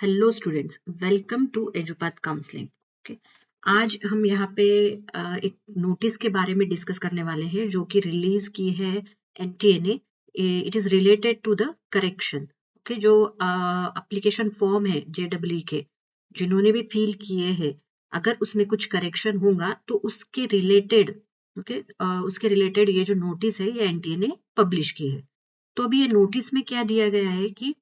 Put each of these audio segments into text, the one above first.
Hello students, welcome to Edupath counselling. Okay, आज हम यहाँ पे एक नोटिस के बारे में डिस्कस करने वाले हैं जो कि रिलीज की है एनटीए ने। It is related to the correction. Okay, जो एप्लीकेशन फॉर्म है जेडब्ल्यू के जिन्होंने भी फिल किए हैं, अगर उसमें कुछ करेक्शन होगा तो उसके रिलेटेड उसके रिलेटेड ये जो नोटिस है ये एनटीए ने पब्लिश की है। तो अभी ये नोटिस में क्या दिया गया है कि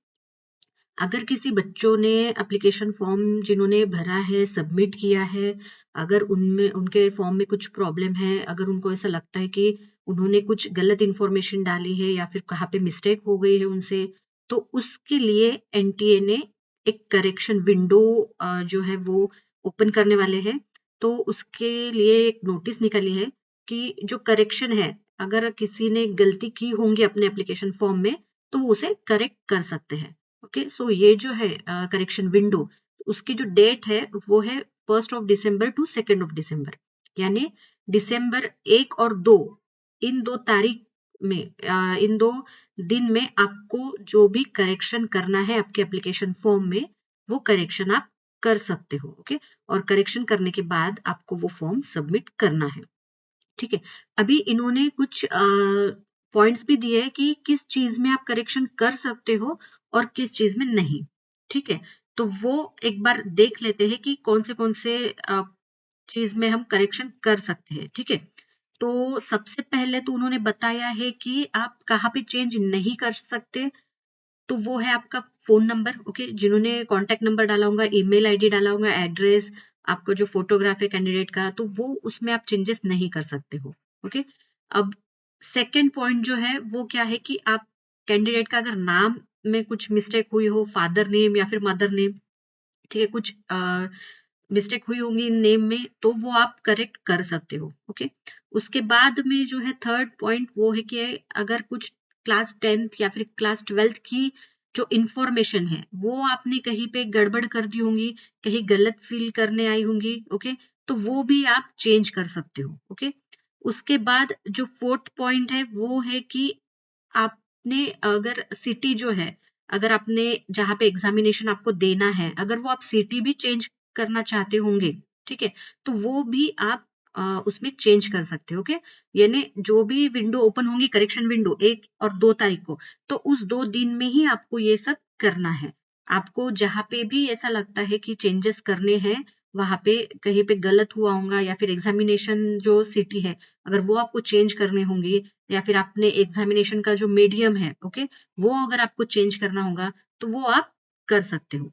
अगर किसी बच्चों ने एप्लीकेशन फॉर्म जिन्होंने भरा है, सबमिट किया है, अगर उनमें उनके फॉर्म में कुछ प्रॉब्लम है, अगर उनको ऐसा लगता है कि उन्होंने कुछ गलत इंफॉर्मेशन डाली है या फिर कहाँ पे मिस्टेक हो गई है उनसे, तो उसके लिए एनटीए ने एक करेक्शन विंडो जो है वो ओपन करने वाले हैं। तो उसके लिए एक नोटिस निकली है कि जो करेक्शन है, अगर किसी ने गलती की होंगी अपने एप्लीकेशन फॉर्म में, तो वो उसे करेक्ट कर सकते हैं। ओके, सो ये जो है करेक्शन विंडो, उसकी जो डेट है वो है 1 दिसंबर टू 2 दिसंबर, यानी दिसंबर 1 और 2, इन 2 तारीख में, इन 2 दिन में आपको जो भी करेक्शन करना है आपके एप्लीकेशन फॉर्म में, वो करेक्शन आप कर सकते हो। ओके, और करेक्शन करने के बाद आपको वो फॉर्म सबमिट करना है। ठीक है, अभी इन्होंने कुछ पॉइंट्स भी दिए हैं कि किस चीज में आप करेक्शन कर सकते हो और किस चीज में नहीं। ठीक है, तो वो एक बार देख लेते हैं कि कौन से चीज में हम करेक्शन कर सकते हैं। ठीक है, तो सबसे पहले तो उन्होंने बताया है कि आप कहाँ पे चेंज नहीं कर सकते। तो वो है आपका फोन नंबर। ओके, जिन्होंने कॉन्टेक्ट नंबर डाला होगा, ईमेल आईडी डाला होगा, एड्रेस, आपका जो फोटोग्राफ है कैंडिडेट का, तो वो उसमें आप चेंजेस नहीं कर सकते हो। ओके, अब सेकंड पॉइंट जो है वो क्या है कि आप कैंडिडेट का अगर नाम में कुछ मिस्टेक हुई हो, फादर नेम या फिर मदर नेम, ठीक है, कुछ मिस्टेक हुई होंगी नेम में, तो वो आप करेक्ट कर सकते हो। ओके, उसके बाद में जो है थर्ड पॉइंट वो है कि अगर कुछ क्लास 10th या फिर क्लास 12th की जो इंफॉर्मेशन है वो आपने कहीं पे गड़बड़ कर दी होंगी, कहीं गलत फिल करने आई होंगी। ओके, तो वो भी आप चेंज कर सकते हो। ओके, उसके बाद जो फोर्थ पॉइंट है वो है कि आपने अगर सिटी जो है, अगर आपने जहाँ पे एग्जामिनेशन आपको देना है, अगर वो आप सिटी भी चेंज करना चाहते होंगे, ठीक है, तो वो भी आप उसमें चेंज कर सकते हो। ओके, यानी जो भी विंडो ओपन होंगी, करेक्शन विंडो 1 और 2 तारीख को, तो उस 2 दिन में ही आपको ये सब करना है। आपको जहाँ पे भी ऐसा लगता है कि चेंजेस करने हैं, वहां पे कहीं पे गलत हुआ होगा या फिर एग्जामिनेशन जो सिटी है, अगर वो आपको चेंज करने होंगे, या फिर आपने एग्जामिनेशन का जो मीडियम है, ओके, वो अगर आपको चेंज करना होगा तो वो आप कर सकते हो।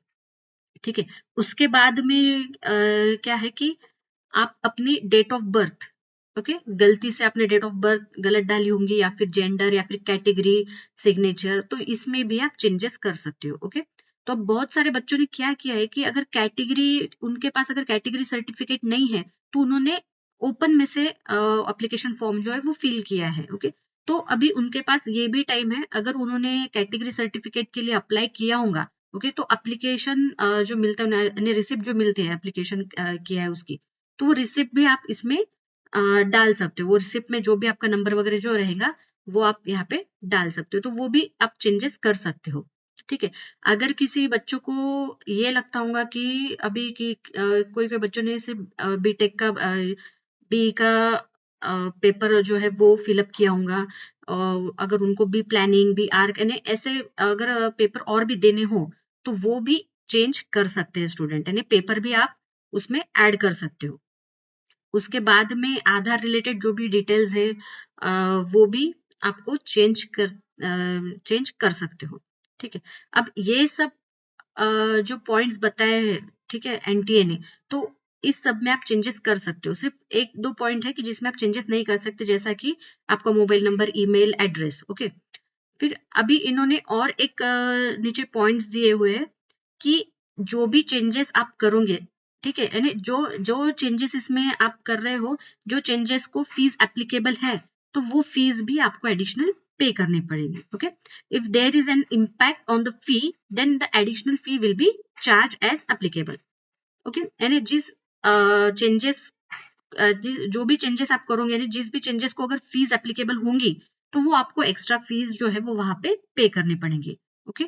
ठीक है, उसके बाद में क्या है कि आप अपनी डेट ऑफ बर्थ, ओके, गलती से आपने डेट ऑफ बर्थ गलत डाली होंगी या फिर जेंडर या फिर कैटेगरी, सिग्नेचर, तो इसमें भी आप चेंजेस कर सकते हो। ओके, तो अब बहुत सारे बच्चों ने क्या किया है कि अगर कैटेगरी, उनके पास अगर कैटेगरी सर्टिफिकेट नहीं है, तो उन्होंने ओपन में से एप्लीकेशन फॉर्म जो है वो फिल किया है। ओके, तो अभी उनके पास ये भी टाइम है, अगर उन्होंने कैटेगरी सर्टिफिकेट के लिए अप्लाई किया होगा, ओके, तो एप्लीकेशन जो मिलता है उन्हें, रिसिप्ट जो मिलती है एप्लीकेशन किया है उसकी, तो वो रिसिप्ट भी आप इसमें डाल सकते हो। वो रिसिप्ट में जो भी आपका नंबर वगैरह जो रहेगा वो आप यहाँ पे डाल सकते हो, तो वो भी आप चेंजेस कर सकते हो। ठीक है, अगर किसी बच्चों को ये लगता होगा कि अभी की कोई कोई बच्चों ने सिर्फ बीटेक का बी का पेपर जो है वो फिलअप किया होगा, अगर उनको बी प्लानिंग, बी आर्क, यानी ऐसे अगर पेपर और भी देने हो, तो वो भी चेंज कर सकते हैं स्टूडेंट, यानी पेपर भी आप उसमें ऐड कर सकते हो। उसके बाद में आधार रिलेटेड जो भी डिटेल्स है वो भी आपको चेंज कर सकते हो। ठीक है, अब ये सब जो पॉइंट्स बताए हैं, ठीक है, एनटीए ने, तो इस सब में आप चेंजेस कर सकते हो। सिर्फ 1-2 पॉइंट है कि जिसमें आप चेंजेस नहीं कर सकते, जैसा कि आपका mobile number, email address. Okay, फिर अभी इन्होंने और एक नीचे पॉइंट्स दिए हुए हैं कि जो भी चेंजेस आप करोगे, ठीक है, यानी जो जो चेंजेस इसमें आप कर रहे हो, जो चेंजेस को फीस एप्लीकेबल है, तो वो फीस भी आपको एडिशनल पे करनी पड़ेगी। Okay, if there is an impact on the fee, then the additional fee will be charge as applicable. Okay, यानी जिस चेंजेस जो भी चेंजेस आप करोगे, यानी जिस भी चेंजेस को अगर फीस एप्लीकेबल होंगी, तो वो आपको एक्स्ट्रा फीस जो है वो वहां पे करनी पड़ेंगी। ओके,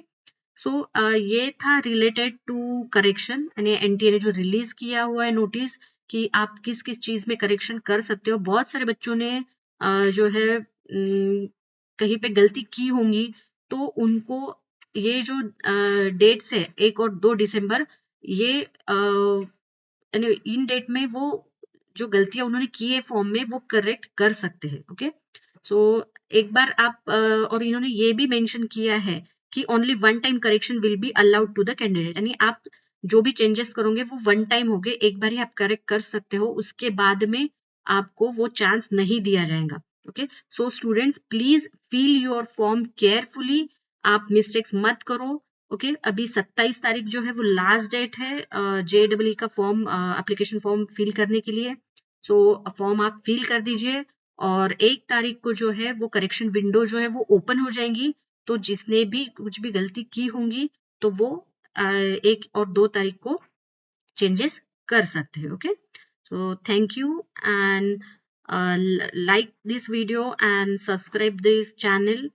सो ये था रिलेटेड टू करेक्शन, यानी एनटीए ने जो रिलीज किया हुआ है नोटिस कि आप किस किस चीज में करेक्शन कर सकते हो। बहुत सारे बच्चों ने जो है कहीं पे गलती की होंगी, तो उनको ये जो डेट्स है 1 और 2 दिसंबर, ये यानी इन डेट में वो जो गलतियां उन्होंने की है फॉर्म में वो करेक्ट कर सकते हैं। ओके, सो एक बार आप और इन्होंने ये भी मेंशन किया है कि only one time correction will be allowed to the candidate, यानी आप जो भी चेंजेस करोगे वो वन टाइम होंगे, एक बार ही आप करेक्ट कर सकते हो, उसके बाद में आपको वो चांस नहीं दिया जाएगा। Okay, so students please fill your form carefully, आप मिस्टेक्स मत करो। ओके, अभी 27 तारीख जो है वो लास्ट डेट है JEE का फॉर्म एप्लीकेशन फॉर्म फिल करने के लिए। सो फॉर्म आप फिल कर दीजिए और 1 तारीख को जो है वो करेक्शन विंडो जो है वो ओपन हो जाएंगी, तो जिसने भी कुछ भी गलती की होंगी तो वो 1 और 2 तारीख को चेंजेस कर सकते हैं। Okay, so thank you and like this video and subscribe this channel